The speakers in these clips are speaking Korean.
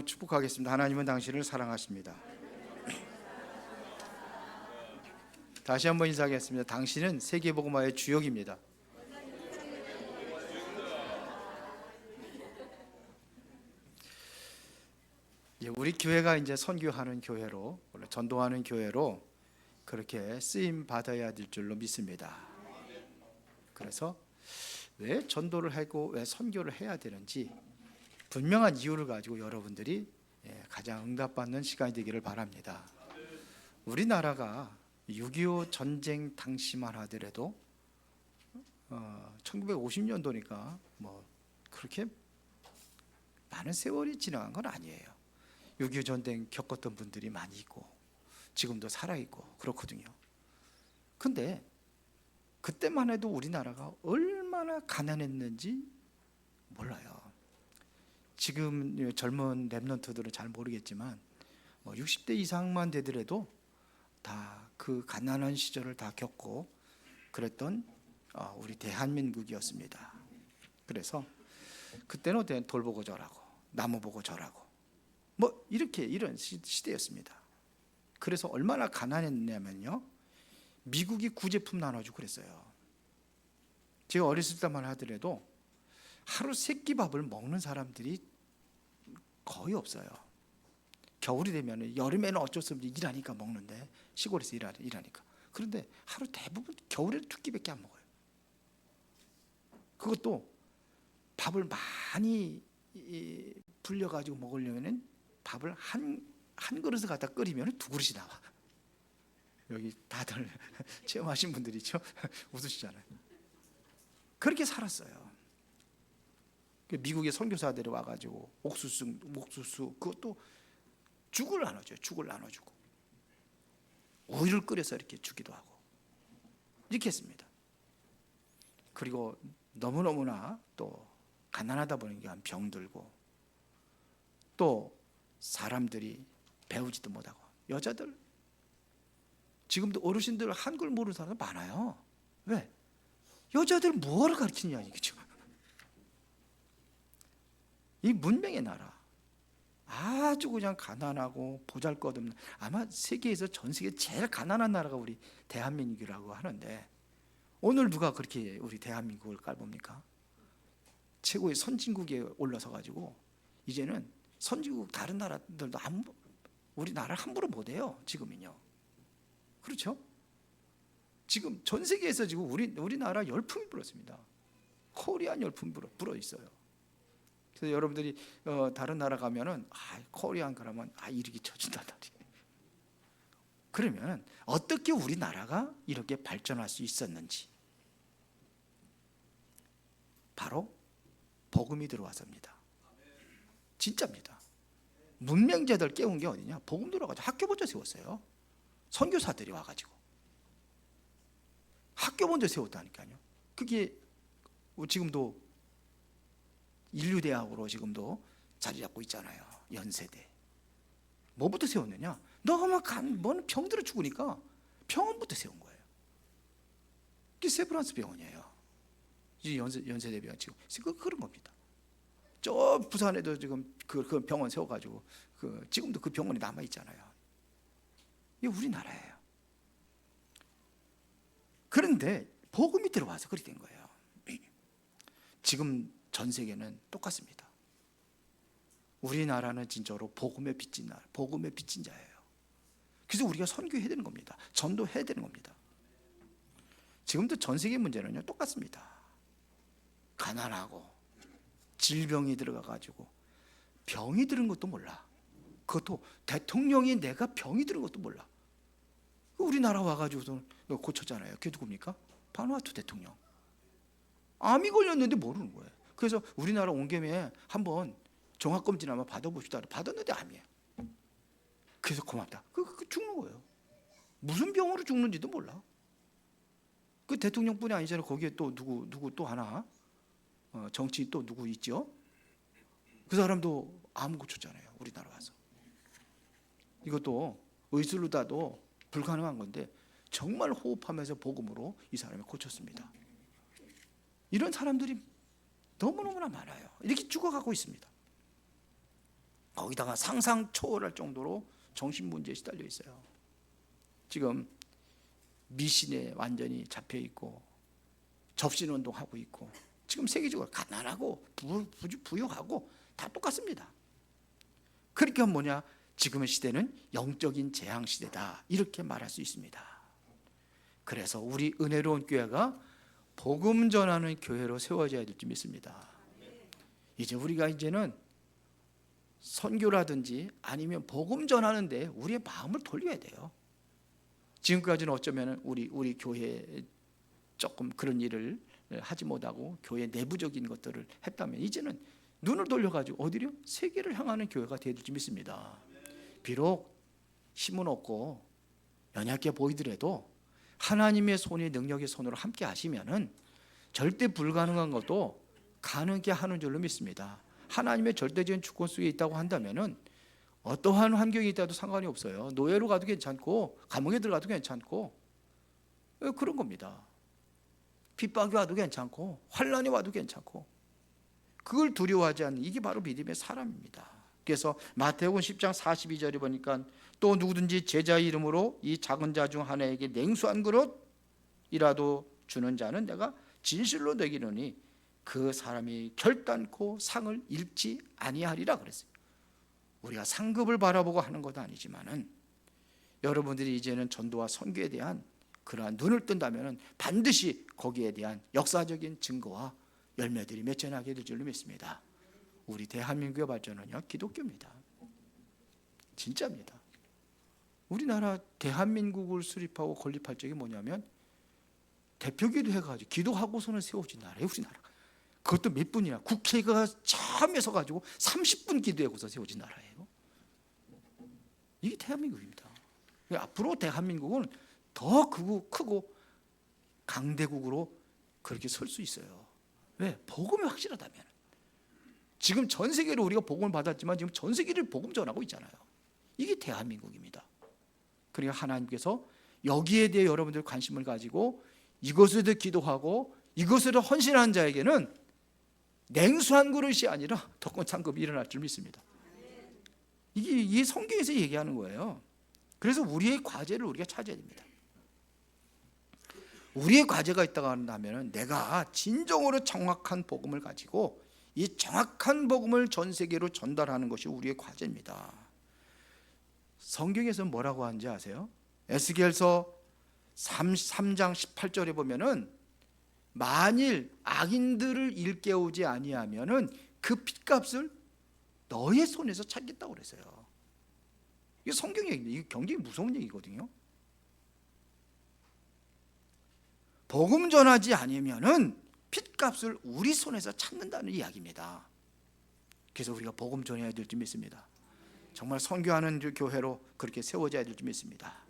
축복하겠습니다. 하나님은 당신을 사랑하십니다. 다시 한번 인사하겠습니다. 당신은 세계복음화의 주역입니다. 우리 교회가 이제 선교하는 교회로, 전도하는 교회로 그렇게 쓰임 받아야 될 줄로 믿습니다. 그래서 왜 전도를 하고 왜 선교를 해야 되는지 분명한 이유를 가지고 여러분들이 가장 응답받는 시간이 되기를 바랍니다. 우리나라가 6.25 전쟁 당시만 하더라도 1950년도니까 뭐 그렇게 많은 세월이 지나간 건 아니에요. 6.25 전쟁 겪었던 분들이 많이 있고 지금도 살아있고 그렇거든요. 근데 그때만 해도 우리나라가 얼마나 가난했는지 몰라요. 지금 젊은 랩런트들은 잘 모르겠지만 60대 이상만 되더라도 다 그 가난한 시절을 다 겪고 그랬던 우리 대한민국이었습니다. 그래서 그때는 돌 보고 절하고 나무 보고 절하고 뭐 이런 시대였습니다. 그래서 얼마나 가난했냐면요, 미국이 구제품 나눠주고 그랬어요. 제가 어렸을 때만 하더라도 하루 3끼밥을 먹는 사람들이 거의 없어요. 겨울이 되면, 여름에는 어쩔 수 없이 일하니까 먹는데, 시골에서 일하니까. 그런데 하루 대부분 겨울에는 2끼밖에 안 먹어요. 그것도 밥을 많이 불려가지고 먹으려면 밥을 한 그릇을 갖다 끓이면 2그릇이 나와. 여기 다들 체험하신 분들이 있죠? 웃으시잖아요. 그렇게 살았어요. 미국의 선교사들이 와가지고 옥수수 그것도 죽을 나눠줘요. 죽을 나눠주고 우유를 끓여서 이렇게 주기도 하고 이렇게 했습니다. 그리고 너무너무나 또 가난하다 보니까 병들고 또 사람들이 배우지도 못하고, 여자들 지금도 어르신들 한글 모르는 사람 많아요. 왜? 여자들 뭐를 가르치느냐 이거죠. 이 문명의 나라, 아주 그냥 가난하고 보잘것없는, 아마 세계에서 전 세계 제일 가난한 나라가 우리 대한민국이라고 하는데, 오늘 누가 그렇게 우리 대한민국을 깔봅니까? 최고의 선진국에 올라서 가지고 이제는 선진국 다른 나라들도 우리나라를 함부로 못해요. 지금은요. 그렇죠? 지금 전 세계에서 지금 우리나라 열풍이 불었습니다. 코리안 열풍이 불어 있어요. 그래서 여러분들이 다른 나라 가면은 코리안 그러면 이렇게 쳐준다더니. 그러면 어떻게 우리나라가 이렇게 발전할 수 있었는지, 바로 복음이 들어와서입니다. 진짜입니다. 문명자들 깨운 게 어디냐? 복음 들어가지고 학교 먼저 세웠어요. 선교사들이 와가지고 학교 먼저 세웠다니까요. 그게 지금도 인류대학으로 지금도 자리 잡고 있잖아요. 연세대. 뭐부터 세웠느냐? 너무 먼 병들어 죽으니까 병원부터 세운 거예요. 그게 세브란스 병원이에요. 연세대 병원 지금 그런 겁니다. 저 부산에도 지금 그 병원 세워가지고 지금도 그 병원이 남아 있잖아요. 이게 우리나라예요. 그런데 복음이 들어와서 그렇게 된 거예요. 지금 전 세계는 똑같습니다. 우리나라는 진짜로 복음에 빚진 나라, 복음에 빚진 자예요. 그래서 우리가 선교해야 되는 겁니다. 전도해야 되는 겁니다. 지금도 전 세계 문제는요 똑같습니다. 가난하고 질병이 들어가가지고 병이 들은 것도 몰라. 그것도 대통령이 내가 병이 들은 것도 몰라. 우리나라 와가지고서 고쳤잖아요. 그게 누굽니까? 바누아투 대통령. 암이 걸렸는데 모르는 거예요. 그래서 우리나라 온 김에 한번 종합검진 한번 받아봅시다. 받았는데 암이에요. 그래서 고맙다. 그 죽는 거예요. 무슨 병으로 죽는지도 몰라. 그 대통령뿐이 아니잖아요. 거기에 또 누구 또 하나 정치 또 누구 있죠? 그 사람도 암 고쳤잖아요. 우리나라 와서. 이것도 의술로다도 불가능한 건데 정말 호흡하면서 복음으로 이 사람이 고쳤습니다. 이런 사람들이 너무너무나 많아요. 이렇게 죽어가고 있습니다. 거기다가 상상 초월할 정도로 정신문제에 시달려 있어요. 지금 미신에 완전히 잡혀 있고 접신운동하고 있고, 지금 세계적으로 가난하고 부유하고 다 똑같습니다. 그러니까 뭐냐, 지금의 시대는 영적인 재앙 시대다, 이렇게 말할 수 있습니다. 그래서 우리 은혜로운 교회가 복음 전하는 교회로 세워져야 될지 믿습니다. 이제 우리가 이제는 선교라든지 아니면 복음 전하는데 우리의 마음을 돌려야 돼요. 지금까지는 어쩌면 우리 교회에 조금 그런 일을 하지 못하고 교회 내부적인 것들을 했다면, 이제는 눈을 돌려가지고 어디로? 세계를 향하는 교회가 되야 될지 믿습니다. 비록 힘은 없고 연약해 보이더라도 하나님의 손이, 능력의 손으로 함께 하시면은 절대 불가능한 것도 가능하게 하는 줄로 믿습니다. 하나님의 절대적인 주권 속에 있다고 한다면은 어떠한 환경이 있다도 상관이 없어요. 노예로 가도 괜찮고 감옥에 들어가도 괜찮고 그런 겁니다. 핍박이 와도 괜찮고 환난이 와도 괜찮고, 그걸 두려워하지 않는, 이게 바로 믿음의 사람입니다. 그래서 마태복음 10장 42절에 보니까 또 누구든지 제자 이름으로 이 작은 자 중 하나에게 냉수 한 그릇이라도 주는 자는 내가 진실로 내기노니 그 사람이 결단코 상을 잃지 아니하리라 그랬어요. 우리가 상급을 바라보고 하는 것도 아니지만은 여러분들이 이제는 전도와 선교에 대한 그러한 눈을 뜬다면 반드시 거기에 대한 역사적인 증거와 열매들이 맺혀나게 될 줄로 믿습니다. 우리 대한민국의 발전은요, 기독교입니다. 진짜입니다. 우리나라 대한민국을 수립하고 건립할 적이 뭐냐면 대표기도 해가지고 기도하고서는 세워진 나라예요, 우리나라. 그것도 몇 분이나, 국회가 처음에 서가지고 30분 기도하고서 세워진 나라예요. 이게 대한민국입니다. 앞으로 대한민국은 더 크고 강대국으로 그렇게 설 수 있어요. 왜? 복음이 확실하다면. 지금 전 세계로 우리가 복음을 받았지만 지금 전 세계를 복음 전하고 있잖아요. 이게 대한민국입니다. 그러니까 하나님께서 여기에 대해 여러분들 관심을 가지고 이것에 대해 기도하고 이것에 대해 헌신한 자에게는 냉수 한 그릇이 아니라 더 큰 상급이 일어날 줄 믿습니다. 이게 성경에서 얘기하는 거예요. 그래서 우리의 과제를 우리가 찾아야 됩니다. 우리의 과제가 있다고 한다면 내가 진정으로 정확한 복음을 가지고 이 정확한 복음을 전 세계로 전달하는 것이 우리의 과제입니다. 성경에서 뭐라고 하는지 아세요? 에스겔서 3장 18절에 보면은 만일 악인들을 일깨우지 아니하면은 그 핏값을 너의 손에서 찾겠다고 그랬어요. 이게 성경 얘기입니다. 이게 굉장히 무서운 얘기거든요. 복음 전하지 않으면은 핏값을 우리 손에서 찾는다는 이야기입니다. 그래서 우리가 복음 전해야 될 줄 믿습니다. 정말 선교하는 교회로 그렇게 세워져야 될 줄 믿습니다.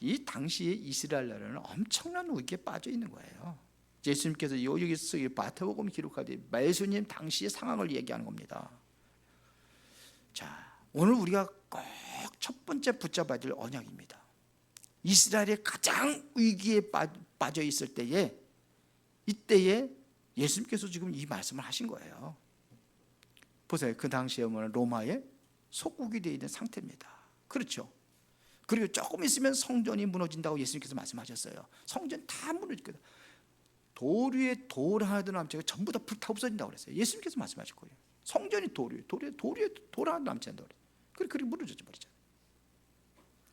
이 당시에 이스라엘 나라는 엄청난 위기에 빠져 있는 거예요. 예수님께서 여기서 마태복음 기록하듯 예수님 당시의 상황을 얘기하는 겁니다. 자, 오늘 우리가 꼭 첫 번째 붙잡아야 될 언약입니다. 이스라엘이 가장 위기에 빠져 있을 때에, 이때에 예수님께서 지금 이 말씀을 하신 거예요. 보세요. 그 당시에 로마의 속국이 되어 있는 상태입니다. 그렇죠. 그리고 조금 있으면 성전이 무너진다고 예수님께서 말씀하셨어요. 성전 다 무너질 거다. 돌 위에 돌 하나도 남지 않고 전부 다 불타 없어진다고 그랬어요. 예수님께서 말씀하실 거예요. 성전이 돌 위에 돌 하나도 남지 않는다고 그랬어요. 그렇게 무너져 버리잖아요.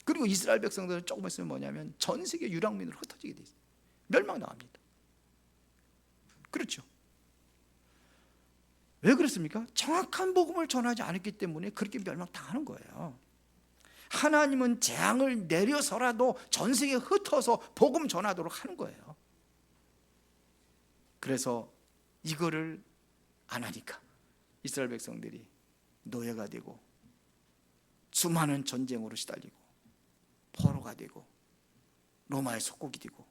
그리고 이스라엘 백성들은 조금 있으면 뭐냐면 전 세계 유랑민으로 흩어지게 돼 있어요. 멸망당합니다. 그렇죠. 왜 그렇습니까? 정확한 복음을 전하지 않았기 때문에 그렇게 멸망당하는 거예요. 하나님은 재앙을 내려서라도 전 세계에 흩어서 복음 전하도록 하는 거예요. 그래서 이거를 안 하니까 이스라엘 백성들이 노예가 되고 수많은 전쟁으로 시달리고 포로가 되고 로마의 속국이 되고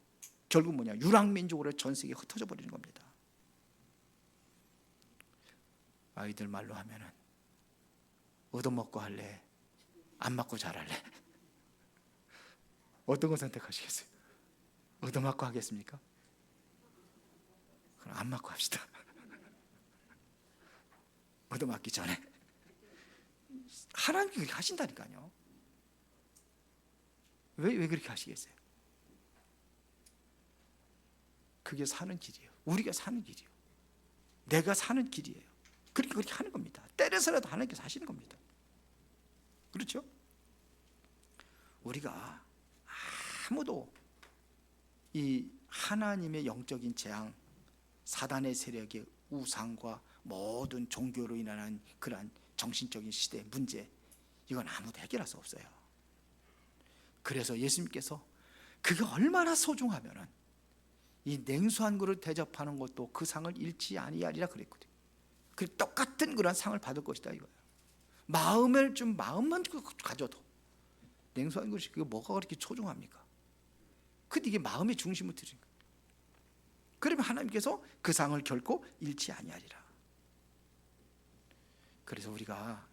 결국 뭐냐, 유랑민족으로 전 세계에 흩어져 버리는 겁니다. 아이들 말로 하면은 얻어먹고 할래? 안 맞고 잘할래? 어떤 거 선택하시겠어요? 얻어맞고 하겠습니까? 그럼 안 맞고 합시다. 얻어맞기 전에. 하나님이 그렇게 하신다니까요. 왜 그렇게 하시겠어요? 그게 사는 길이에요. 우리가 사는 길이에요. 내가 사는 길이에요. 그렇게 하는 겁니다. 때려서라도 하나님께서 하시는 겁니다. 그렇죠? 우리가 아무도 이 하나님의 영적인 재앙, 사단의 세력의 우상과 모든 종교로 인한 그러한 정신적인 시대 문제, 이건 아무도 해결할 수 없어요. 그래서 예수님께서 그게 얼마나 소중하면은 이 냉수한 그릇 대접하는 것도 그 상을 잃지 아니하리라 그랬거든요. 그 똑같은 그런 상을 받을 것이다 이거예요. 마음만 가져도 냉수한 것이 그게 뭐가 그렇게 소중합니까? 근데 이게 마음의 중심을 드린 거예요. 그러면 하나님께서 그 상을 결코 잃지 아니하리라. 그래서 우리가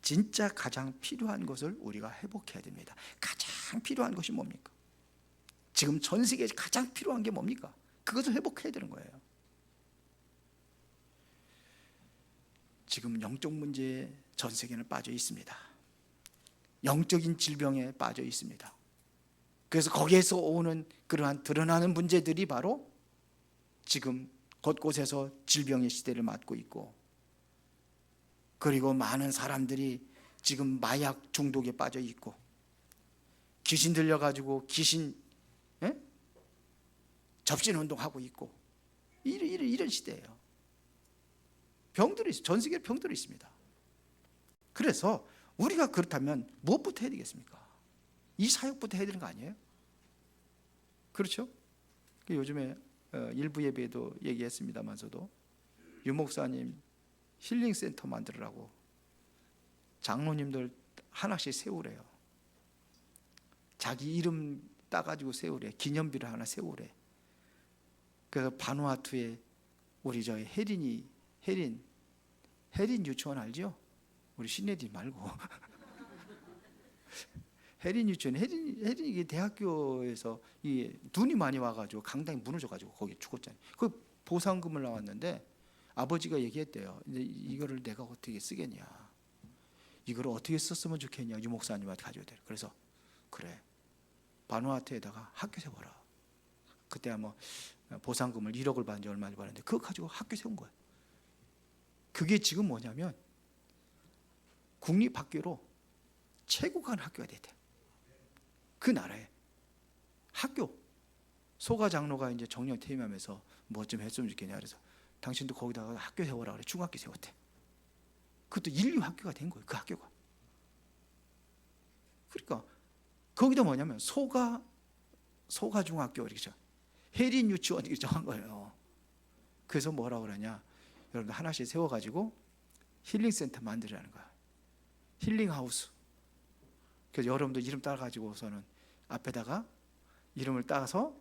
진짜 가장 필요한 것을 우리가 회복해야 됩니다. 가장 필요한 것이 뭡니까? 지금 전 세계에 가장 필요한 게 뭡니까? 그것을 회복해야 되는 거예요. 지금 영적 문제에 전 세계는 빠져 있습니다. 영적인 질병에 빠져 있습니다. 그래서 거기에서 오는 그러한 드러나는 문제들이 바로 지금 곳곳에서 질병의 시대를 맞고 있고, 그리고 많은 사람들이 지금 마약 중독에 빠져 있고, 귀신 들려가지고 귀신 접신 운동하고 있고, 이런 시대예요. 병들이 있어요. 전 세계에 병들이 있습니다. 그래서 우리가 그렇다면 무엇부터 해야 되겠습니까? 이 사역부터 해야 되는 거 아니에요? 그렇죠? 요즘에 일부 예배에도 얘기했습니다만서도 유 목사님 힐링센터 만들으라고 장로님들 하나씩 세우래요. 자기 이름 따가지고 세우래. 기념비를 하나 세우래. 그래서 바누아투에 우리 저 혜린 유치원 알죠? 우리 신내디 말고 혜린 유치원, 혜린이 대학교에서 이 눈이 많이 와가지고 강당이 무너져가지고 거기 죽었잖아요. 그 보상금을 나왔는데 아버지가 얘기했대요. 이거를 내가 어떻게 쓰겠냐? 이거를 어떻게 썼으면 좋겠냐? 유 목사님한테 가져야 돼. 그래서 그래, 바누아투에다가 학교 세워라. 그때 뭐 보상금을 1억을 받는지 얼마를 받는데 그거 가지고 학교 세운 거예요. 그게 지금 뭐냐면 국립학교로 최고간 학교가 됐대. 그 나라에 학교 소가 장로가 이제 정년 퇴임하면서 뭐 좀 했으면 좋겠냐 그래서 당신도 거기다가 학교 세워라 그래. 중학교 세웠대. 그것도 인류 학교가 된 거예요. 그 학교가. 그러니까 거기다 뭐냐면 소가 중학교 이렇게 혜린 유치원 이렇게 정한 거예요. 그래서 뭐라 그러냐? 여러분들 하나씩 세워가지고 힐링센터 만들라는 거야. 힐링하우스. 그래서 여러분들 이름 따가지고서는 앞에다가 이름을 따서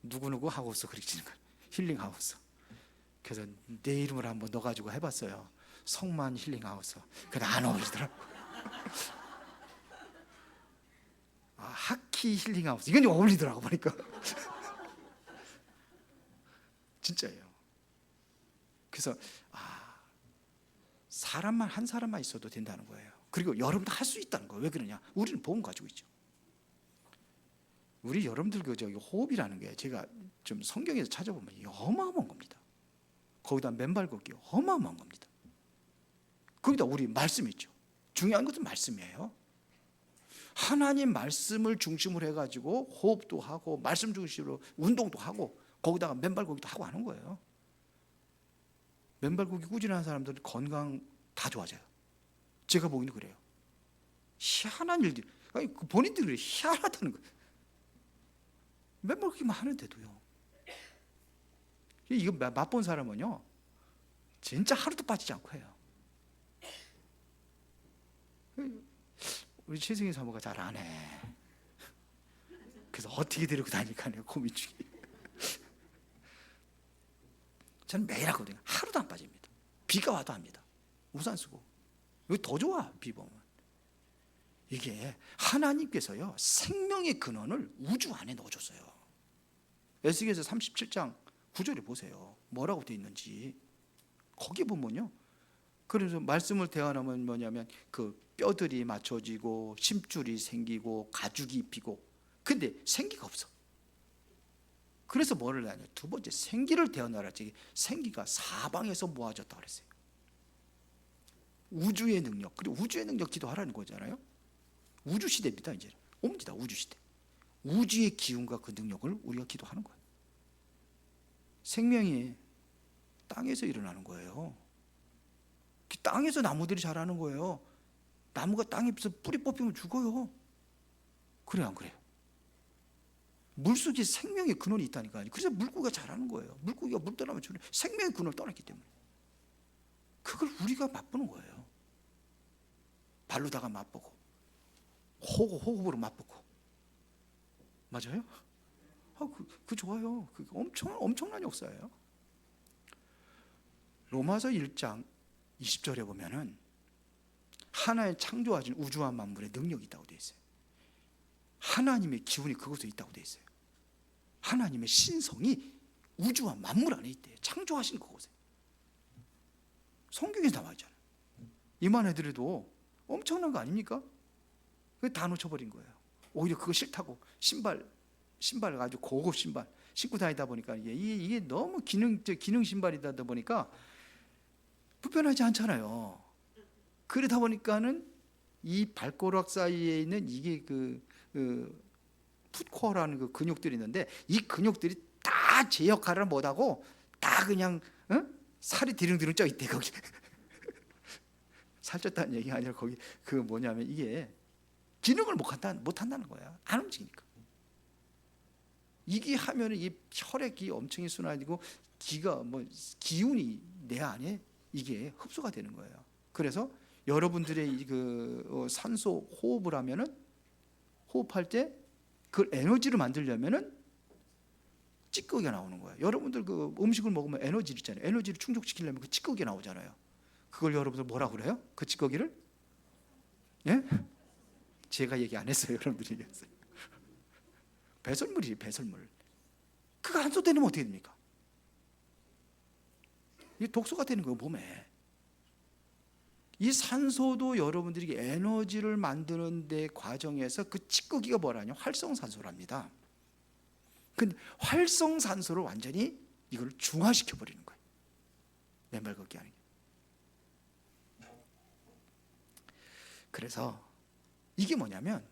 누구누구 하우스 그렇게 지는 거야. 힐링하우스. 그래서 내 이름을 한번 넣어가지고 해봤어요. 성만 힐링하우스. 근데 안 어울리더라고. 하키 힐링하우스. 이건 좀 어울리더라고 보니까. 진짜예요. 그래서 사람만 한 사람만 있어도 된다는 거예요. 그리고 여러분도 할 수 있다는 거예요. 왜 그러냐? 우리는 복음 가지고 있죠. 우리 여러분들 호흡이라는 게 제가 좀 성경에서 찾아보면 어마어마한 겁니다. 거기다 맨발 걷기 어마어마한 겁니다. 거기다 우리 말씀 있죠. 중요한 것은 말씀이에요. 하나님 말씀을 중심으로 해가지고 호흡도 하고 말씀 중심으로 운동도 하고 거기다가 맨발 걷기도 하고 하는 거예요. 맨발 걷기 꾸준한 사람들은 건강 다 좋아져요. 제가 보기에는 그래요. 희한한 일들, 아니 본인들이 그래 희한하다는 거예요. 맨발 걷기만 하는데도요. 이거 맛본 사람은요, 진짜 하루도 빠지지 않고 해요. 우리 최승희 사모가 잘 안 해. 그래서 어떻게 데리고 다닐까 내가 고민 중이에요. 저는 매일 하거든요. 하루도 안 빠집니다. 비가 와도 합니다. 우산 쓰고. 이거 더 좋아, 비 보면. 이게 하나님께서요, 생명의 근원을 우주 안에 넣어줬어요. 에스겔서 37장 9절에 보세요. 뭐라고 되어 있는지. 거기 보면요, 그래서 말씀을 대하면 뭐냐면 그 뼈들이 맞춰지고 심줄이 생기고 가죽이 입히고, 근데 생기가 없어. 그래서 뭐를 하냐, 두 번째 생기를 대하노라. 생기가 사방에서 모아졌다 그랬어요. 우주의 능력, 그리고 우주의 능력 기도하라는 거잖아요. 우주 시대입니다. 이제 옵니다. 우주 시대. 우주의 기운과 그 능력을 우리가 기도하는 거예요. 생명이 땅에서 일어나는 거예요. 땅에서 나무들이 자라는 거예요. 나무가 땅에서 뿌리 뽑히면 죽어요. 그래요, 안 그래요? 물속에 생명의 근원이 있다니까요. 그래서 물고기가 자라는 거예요. 물고기가 물 떠나면 죽는, 생명의 근원을 떠났기 때문에. 그걸 우리가 맛보는 거예요. 발로다가 맛보고, 호흡으로 맛보고. 맞아요? 그 좋아요. 그 엄청난 역사예요. 로마서 1장 20절에 보면은 하나의 창조하신 우주와 만물의 능력이 있다고 되어 있어요. 하나님의 기운이 그곳에 있다고 되어 있어요. 하나님의 신성이 우주와 만물 안에 있대요. 창조하신 그곳에. 성경에 나와 있잖아요. 이만 애들에도 엄청난 거 아닙니까? 다 놓쳐버린 거예요. 오히려 그거 싫다고 신발 아주 고급 신발 신고 다니다 보니까 이게 너무 기능 신발이다 보니까 불편하지 않잖아요. 그러다 보니까는 이 발가락 사이에 있는 이게 그 풋코어라는 그 근육들이 있는데, 이 근육들이 다 제 역할을 못하고 다 그냥 살이 디릉디릉 쪄 있대. 거기 살쪘다는 얘기가 아니라 거기 그 뭐냐면 이게 기능을 못한다는 거야. 안 움직이니까. 이게 하면은 이 혈액이 엄청 순환이고 기가 기운이 내 안에 이게 흡수가 되는 거예요. 그래서 여러분들의 그 산소 호흡을 하면은, 호흡할 때 그 에너지를 만들려면은 찌꺼기가 나오는 거예요. 여러분들 그 음식을 먹으면 에너지 있잖아요. 에너지를 충족시키려면 그 찌꺼기가 나오잖아요. 그걸 여러분들 뭐라 그래요? 그 찌꺼기를? 예? 제가 얘기 안 했어요. 여러분들이 얘기했어요. 배설물이에요. 배설물. 그거 안 쏟아내면 어떻게 됩니까? 이게 독소가 되는 거예요. 몸에. 이 산소도 여러분들이 에너지를 만드는 데 과정에서 그 찌꺼기가 뭐라냐? 활성산소랍니다. 근데 활성산소를 완전히 이걸 중화시켜 버리는 거예요. 맨발 걷기 하는 게. 그래서 이게 뭐냐면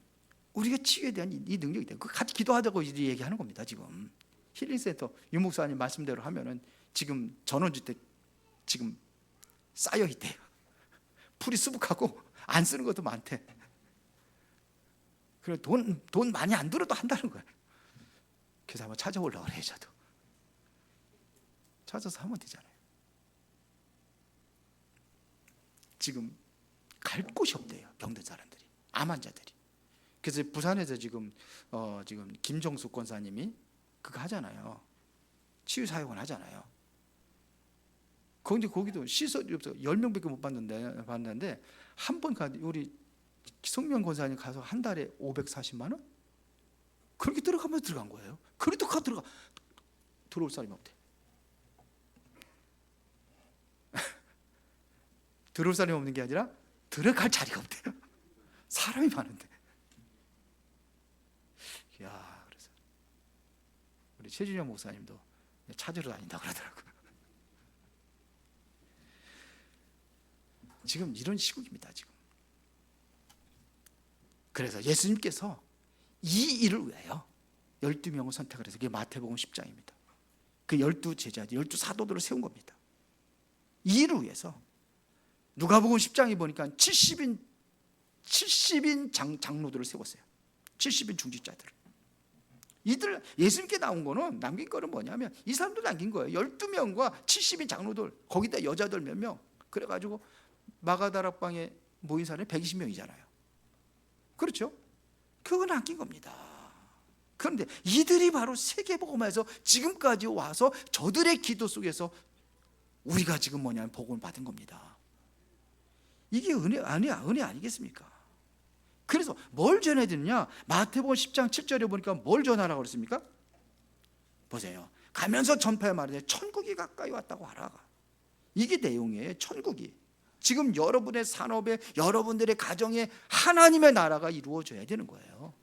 우리가 치유에 대한 이 능력이 돼요. 같이 기도하자고 얘기하는 겁니다. 지금 힐링센터 유목사님 말씀대로 하면은 지금 전원주택 지금 쌓여 있대요. 풀이 수북하고 안 쓰는 것도 많대. 그래 돈 많이 안 들어도 한다는 거예요. 그래서 한번 찾아오려고 그래요. 저도 찾아서 하면 되잖아요. 지금 갈 곳이 없대요. 병든 사람들이, 암 환자들이. 그래서 부산에서 지금 김정숙 권사님이 그거 하잖아요. 치유 사역을 하잖아요. 그런데 거기도 시설이 없어. 10명밖에 못 봤는데 한 번 우리 성명 권사님 가서 한 달에 540만 원? 그렇게 들어가면서 들어간 거예요. 그래도 들어올 사람이 없대. 들어올 사람이 없는 게 아니라 들어갈 자리가 없대요. 사람이 많은데. 야, 그래서 우리 최준영 목사님도 찾으러 다닌다 그러더라고요. 지금 이런 시국입니다. 지금. 그래서 예수님께서 이 일을 위하여 12명을 선택을 해서 그게 마태복음 10장입니다. 그 12제자들, 12사도들을 세운 겁니다. 이 일을 위해서 누가복음 10장에 보니까 70인 장로들을 세웠어요. 70인 중직자들을. 이들 예수님께 나온 거는 남긴 거는 뭐냐면 이 사람들 남긴 거예요. 12명과 70인 장로들, 거기다 여자들 몇 명. 그래가지고 마가다락방에 모인 사람이 120명이잖아요. 그렇죠? 그거 남긴 겁니다. 그런데 이들이 바로 세계복음화에서 지금까지 와서 저들의 기도 속에서 우리가 지금 뭐냐면 복음을 받은 겁니다. 이게 은혜 아니겠습니까? 그래서 뭘 전해야 되느냐? 마태복음 10장 7절에 보니까 뭘 전하라고 그랬습니까? 보세요. 가면서 전파해 말하되 천국이 가까이 왔다고 하라. 이게 내용이에요. 천국이. 지금 여러분의 산업에, 여러분들의 가정에 하나님의 나라가 이루어져야 되는 거예요.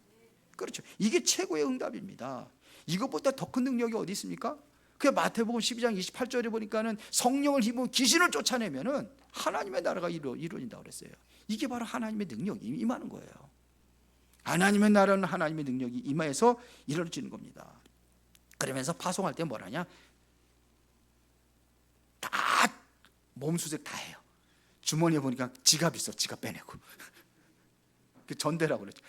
그렇죠. 이게 최고의 응답입니다. 이것보다 더 큰 능력이 어디 있습니까? 그 마태복음 12장 28절에 보니까는 성령을 힘으로 귀신을 쫓아내면은 하나님의 나라가 이루어진다고 그랬어요. 이게 바로 하나님의 능력이 임하는 거예요. 하나님의 나라는 하나님의 능력이 임하여서 이루어지는 겁니다. 그러면서 파송할 때 뭐라냐? 다 몸수색 다 해요. 주머니에 보니까 지갑 있어. 지갑 빼내고. 그 전대라고 그랬죠.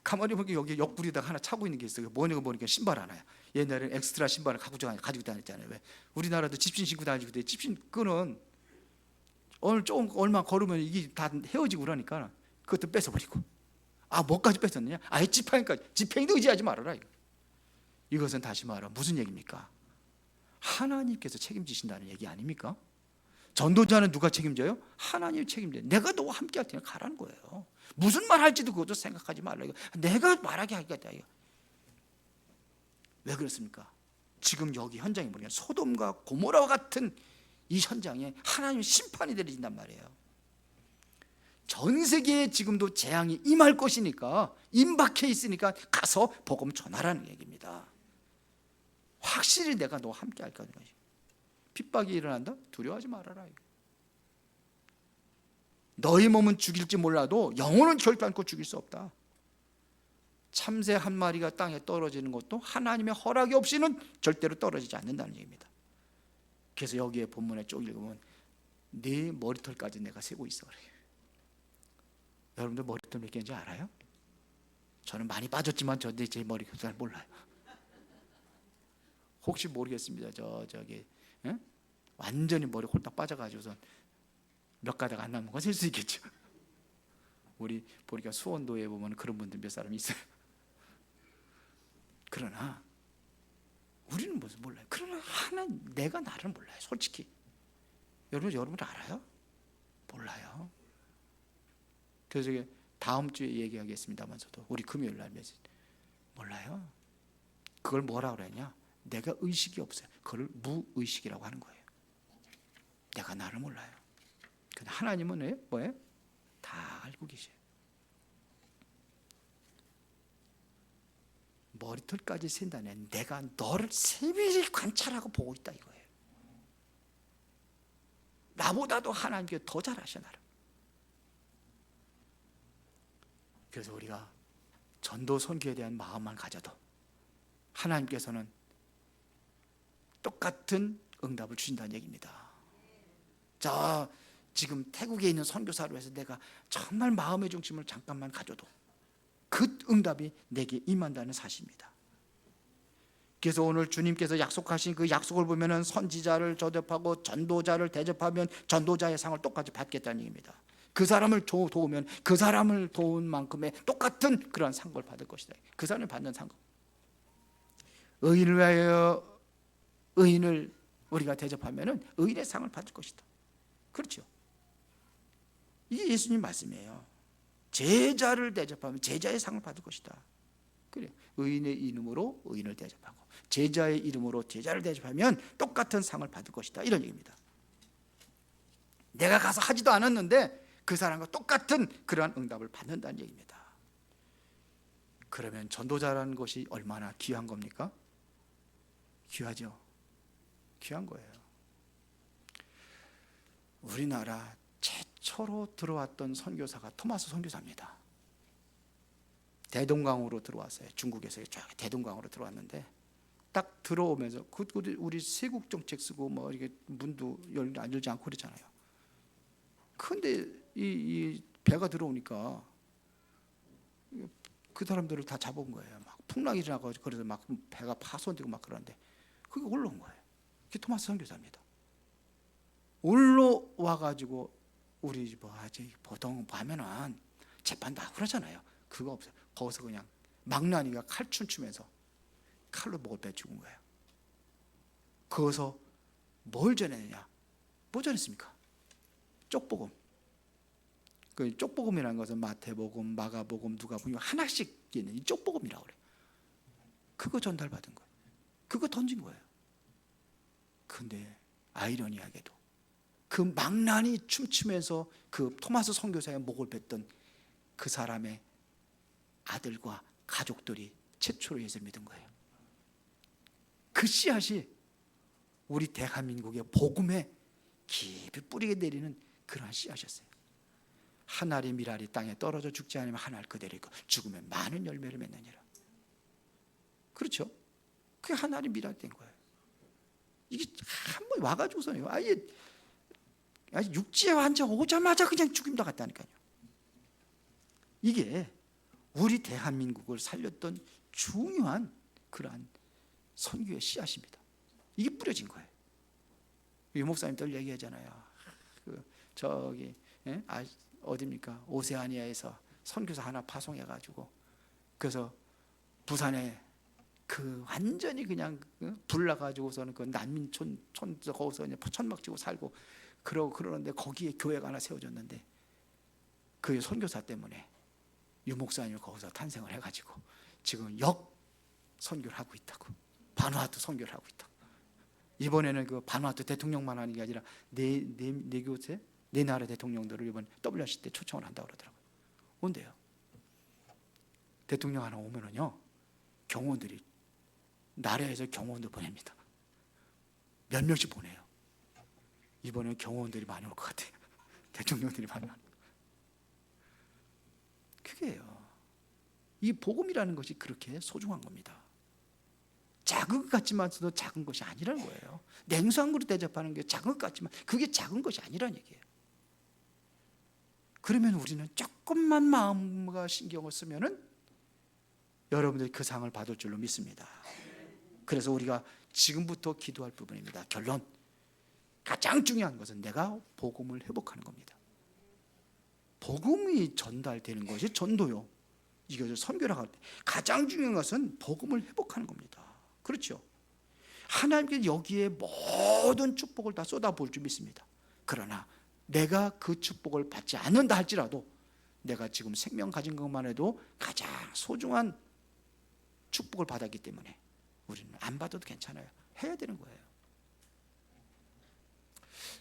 가만히 보니까 여기 옆구리에다가 하나 차고 있는 게 있어요. 뭐냐고 보니까 신발 하나야. 옛날에 엑스트라 신발을 가지고 다녔잖아요. 왜? 우리나라도 집신 신고 다니고 그때 집신 끈은 얼마 걸으면 이게 다 헤어지고 그러니까 그것도 뺏어버리고. 뭐까지 뺏었느냐? 지팡이까지. 지팡이도 의지하지 말아라. 이것은 다시 말하 무슨 얘기입니까? 하나님께서 책임지신다는 얘기 아닙니까? 전도자는 누가 책임져요? 하나님이 책임져요. 내가 너와 함께 할 테니까 가라는 거예요. 무슨 말 할지도 그것도 생각하지 말라. 내가 말하게 하겠다. 왜 그렇습니까? 지금 여기 현장에 보니까 소돔과 고모라와 같은 이 현장에 하나님의 심판이 내려진단 말이에요. 전 세계에 지금도 재앙이 임할 것이니까, 임박해 있으니까 가서 복음 전하라는 얘기입니다. 확실히 내가 너와 함께 할 거는 것이. 핍박이 일어난다? 두려워하지 말아라. 너희 몸은 죽일지 몰라도 영혼은 결단코 죽일 수 없다. 참새 한 마리가 땅에 떨어지는 것도 하나님의 허락이 없이는 절대로 떨어지지 않는다는 얘기입니다. 그래서 여기에 본문에 쭉 읽으면 네 머리털까지 내가 세고 있어 그래요. 여러분들 머리털 몇 개인지 알아요? 저는 많이 빠졌지만 제 머리가 잘 몰라요. 혹시 모르겠습니다. 저기 완전히 머리 홀딱 빠져가지고선 몇 가닥 안 남은 건 셀 수 있겠죠. 우리 보니까 수원도에 보면 그런 분들 몇 사람 있어요. 그러나 우리는 무슨 몰라요. 그러나 내가 나를 몰라요. 솔직히 여러분 알아요? 몰라요. 그래서 다음 주에 얘기하겠습니다만서도 우리 금요일 날 메시지 몰라요. 그걸 뭐라 그러냐? 내가 의식이 없어요. 그걸 무의식이라고 하는 거예요. 내가 나를 몰라요. 근데 하나님은 뭐예요? 다 알고 계셔요. 머리털까지 센다네. 내가 너를 세밀히 관찰하고 보고 있다 이거예요. 나보다도 하나님께 더 잘 아셔 나를. 그래서 우리가 전도 선교에 대한 마음만 가져도 하나님께서는 똑같은 응답을 주신다는 얘기입니다. 지금 태국에 있는 선교사로 해서 내가 정말 마음의 중심을 잠깐만 가져도 그 응답이 내게 임한다는 사실입니다. 그래서 오늘 주님께서 약속하신 그 약속을 보면은 선지자를 대접하고 전도자를 대접하면 전도자의 상을 똑같이 받겠다는 얘기입니다. 그 사람을 도우면 그 사람을 도운 만큼의 똑같은 그런 상을 받을 것이다. 그 사람이 받는 상급. 의인을 위하여 의인을 우리가 대접하면은 의인의 상을 받을 것이다. 그렇죠. 이게 예수님 말씀이에요. 제자를 대접하면 제자의 상을 받을 것이다. 그래. 의인의 이름으로 의인을 대접하고 제자의 이름으로 제자를 대접하면 똑같은 상을 받을 것이다. 이런 얘기입니다. 내가 가서 하지도 않았는데 그 사람과 똑같은 그러한 응답을 받는다는 얘기입니다. 그러면 전도자라는 것이 얼마나 귀한 겁니까? 귀하죠. 귀한 거예요. 우리나라 최초로 들어왔던 선교사가 토마스 선교사입니다. 대동강으로 들어왔어요. 중국에서 대동강으로 들어왔는데 딱 들어오면서 우리 세국 정책 쓰고 뭐 이게 문도 열지 않고 그러잖아요. 근데 이 배가 들어오니까 그 사람들을 다 잡아온 거예요. 막 풍랑이 일어나고 그래서 막 배가 파손되고 막 그러는데 그게 올라온 거예요. 그게 토마스 선교사입니다. 올라와가지고 우리 보통 하면은 재판도 하고 그러잖아요. 그거 없어요. 거기서 그냥 망나니가 칼 춤추면서 칼로 목을 베 죽은 거예요. 거기서 뭘 전했느냐? 뭐 전했습니까? 쪽복음. 그 쪽복음이라는 것은 마태복음, 마가복음, 누가복음 하나씩 있는 이 쪽복음이라고 그래요. 그거 전달받은 거예요. 그거 던진 거예요. 근데 아이러니하게도 그 망나니 춤추면서 그 토마스 선교사의 목을 뱉던 그 사람의 아들과 가족들이 최초로 예수를 믿은 거예요. 그 씨앗이 우리 대한민국의 복음에 깊이 뿌리게 내리는 그러한 씨앗이었어요. 한 알이 밀알이 땅에 떨어져 죽지 않으면 한 알 그대로 있고 죽으면 많은 열매를 맺느니라. 그렇죠? 그게 한 알이 밀알이 된 거예요. 이게 한 번 와가지고서요, 아예 육지에 완전 오자마자 그냥 죽임도 갔다니까요. 이게 우리 대한민국을 살렸던 중요한 그러한 선교의 씨앗입니다. 이게 뿌려진 거예요. 유 목사님들 얘기하잖아요. 저기 어디입니까? 오세아니아에서 선교사 하나 파송해가지고 그래서 부산에 그 완전히 그냥 불나가지고서는 그 난민촌 거기서 그냥 천막 치고 살고 그러는데 거기에 교회가 하나 세워졌는데 그 선교사 때문에 유 목사님이 거기서 탄생을 해가지고 지금 선교를 하고 있다고. 바누아투 선교를 하고 있다고. 이번에는 그 바누아투 대통령만 하는 게 아니라 네 나라 대통령들을 이번 WRC 때 초청을 한다고 그러더라고요. 온대요. 대통령 하나 오면은요, 경호원들이 나라에서 경호원들 보냅니다. 몇 명씩 보내요. 이번에는 경호원들이 많이 올 것 같아요. 대통령들이 많이 올. 그게요. 이 복음이라는 것이 그렇게 소중한 겁니다. 작은 것 같지만서도 작은 것이 아니라는 거예요. 냉수 한 그릇 대접하는 게 작은 것 같지만 그게 작은 것이 아니라는 얘기예요. 그러면 우리는 조금만 마음과 신경을 쓰면은 여러분들이 그 상을 받을 줄로 믿습니다. 그래서 우리가 지금부터 기도할 부분입니다. 결론, 가장 중요한 것은 내가 복음을 회복하는 겁니다. 복음이 전달되는 것이 전도요. 이것을 선교라고 할 때 가장 중요한 것은 복음을 회복하는 겁니다. 그렇죠? 하나님께서 여기에 모든 축복을 다 쏟아부을 줄 믿습니다. 그러나 내가 그 축복을 받지 않는다 할지라도 내가 지금 생명 가진 것만 해도 가장 소중한 축복을 받았기 때문에 우리는 안 받아도 괜찮아요. 해야 되는 거예요.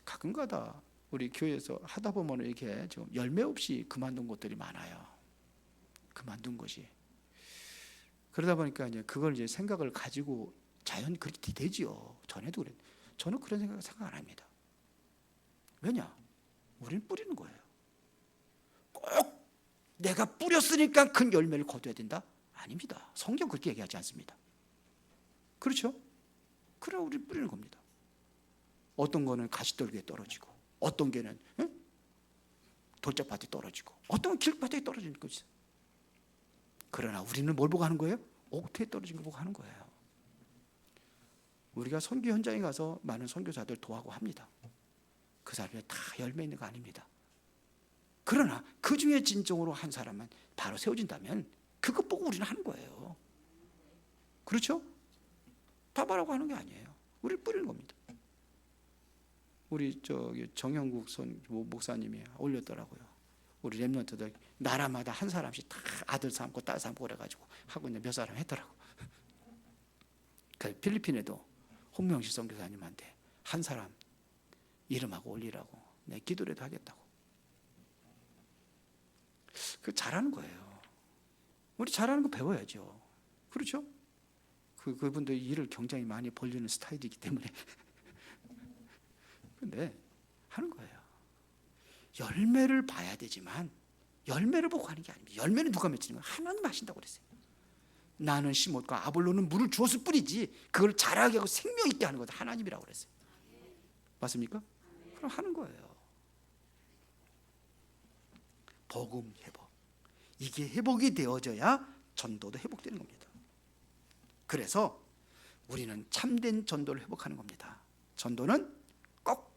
가끔가다 우리 교회에서 하다 보면 이렇게 지금 열매 없이 그만둔 것들이 많아요. 그만둔 것이. 그러다 보니까 이제 그걸 이제 생각을 가지고 자연 그렇게 되지요. 전에도 그래. 저는 그런 생각 안 합니다. 왜냐? 우리는 뿌리는 거예요. 꼭 내가 뿌렸으니까 큰 열매를 거둬야 된다? 아닙니다. 성경 그렇게 얘기하지 않습니다. 그렇죠? 그래 우리 뿌리는 겁니다. 어떤 거는 가시떨기에 떨어지고, 어떤 개는 돌짝밭에 떨어지고, 어떤 건 길바닥에 떨어지는 거지. 그러나 우리는 뭘 보고 하는 거예요? 옥토에 떨어진 거 보고 하는 거예요. 우리가 선교 현장에 가서 많은 선교사들 도와고 합니다. 그 사람이 다 열매 있는 거 아닙니다. 그러나 그 중에 진정으로 한 사람만 바로 세워진다면 그것 보고 우리는 하는 거예요. 그렇죠? 다 바라고 하는 게 아니에요. 우리를 뿌리는 겁니다. 우리 정영국 목사님이 올렸더라고요. 우리 렘넌트들 나라마다 한 사람씩 다 아들 삼고 딸 삼고 그래가지고 하고 있는 몇 사람 했더라고. 그 필리핀에도 홍명식 선교사님한테 한 사람 이름하고 올리라고 내 기도라도 하겠다고. 그 잘하는 거예요. 우리 잘하는 거 배워야죠. 그렇죠? 그분들 일을 굉장히 많이 벌리는 스타일이기 때문에. 근데 하는 거예요. 열매를 봐야 되지만 열매를 보고 하는 게 아닙니다. 열매는 누가 맺히는 거예요? 하나님 하신다고 그랬어요. 나는 심었고 아볼로는 물을 주었을 뿐이지 그걸 자라게 하고 생명 있게 하는 것은 하나님이라고 그랬어요. 맞습니까? 그럼 하는 거예요. 복음 회복. 이게 회복이 되어져야 전도도 회복되는 겁니다. 그래서 우리는 참된 전도를 회복하는 겁니다. 전도는 꼭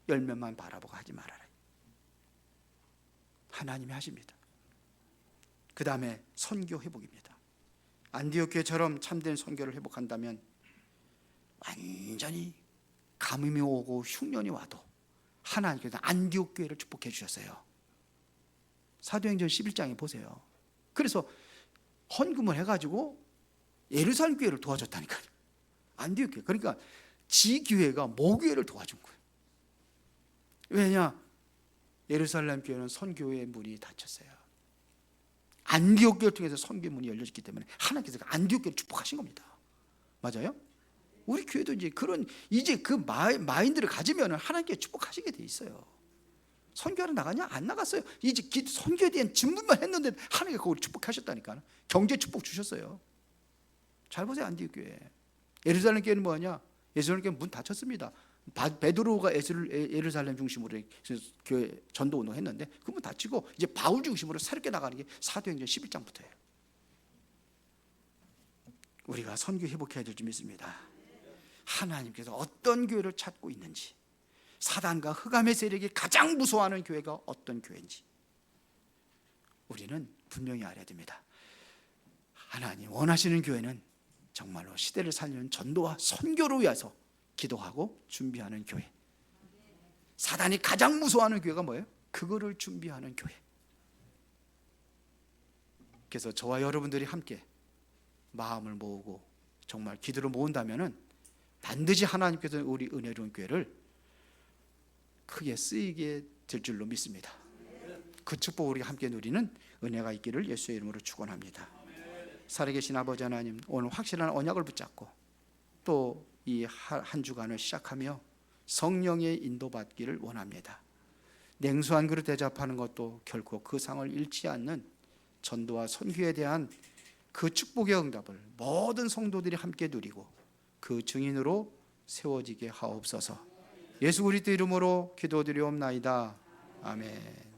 열매만 바라보고 하지 말아라. 하나님이 하십니다. 그 다음에 선교 회복입니다. 안디옥 교회처럼 참된 선교를 회복한다면 완전히 가뭄이 오고 흉년이 와도 하나님께서 안디옥 교회를 축복해 주셨어요. 사도행전 11장에 보세요. 그래서 헌금을 해가지고 예루살렘 교회를 도와줬다니까요. 안디옥 교회. 그러니까 지교회가 모교회를 도와준 거예요. 왜냐? 예루살렘 교회는 선교의 문이 닫혔어요. 안디옥 교회를 통해서 선교의 문이 열려졌기 때문에 하나님께서 안디옥 교회를 축복하신 겁니다. 맞아요? 우리 교회도 이제 그 마인드를 가지면 하나님께 축복하시게 돼 있어요. 선교하러 나가냐? 안 나갔어요. 이제 선교에 대한 질문만 했는데 하나님께서 그걸 축복하셨다니까. 경제 축복 주셨어요. 잘 보세요. 안디옥 교회. 예루살렘 교회는 뭐냐? 예루살렘 교회 문 닫혔습니다. 베드로가 예루살렘 중심으로 교회 전도 운동 했는데 그 문 닫히고 이제 바울 중심으로 새롭게 나가는 게 사도행전 11장부터예요. 우리가 선교 회복해야 될 줄 믿습니다. 하나님께서 어떤 교회를 찾고 있는지, 사단과 흑암의 세력이 가장 무서워하는 교회가 어떤 교회인지 우리는 분명히 알아야 됩니다. 하나님 원하시는 교회는 정말로 시대를 살리는 전도와 선교를 위해서 기도하고 준비하는 교회. 사단이 가장 무서워하는 교회가 뭐예요? 그거를 준비하는 교회. 그래서 저와 여러분들이 함께 마음을 모으고 정말 기도를 모은다면은 반드시 하나님께서 우리 은혜로운 교회를 크게 쓰이게 될 줄로 믿습니다. 그 축복을 우리 함께 누리는 은혜가 있기를 예수의 이름으로 축원합니다. 살아계신 아버지 하나님, 오늘 확실한 언약을 붙잡고 또 이 한 주간을 시작하며 성령의 인도받기를 원합니다. 냉수한 그릇 대접하는 것도 결코 그 상을 잃지 않는 전도와 선교에 대한 그 축복의 응답을 모든 성도들이 함께 누리고 그 증인으로 세워지게 하옵소서. 예수 그리스도 이름으로 기도드리옵나이다. 아멘.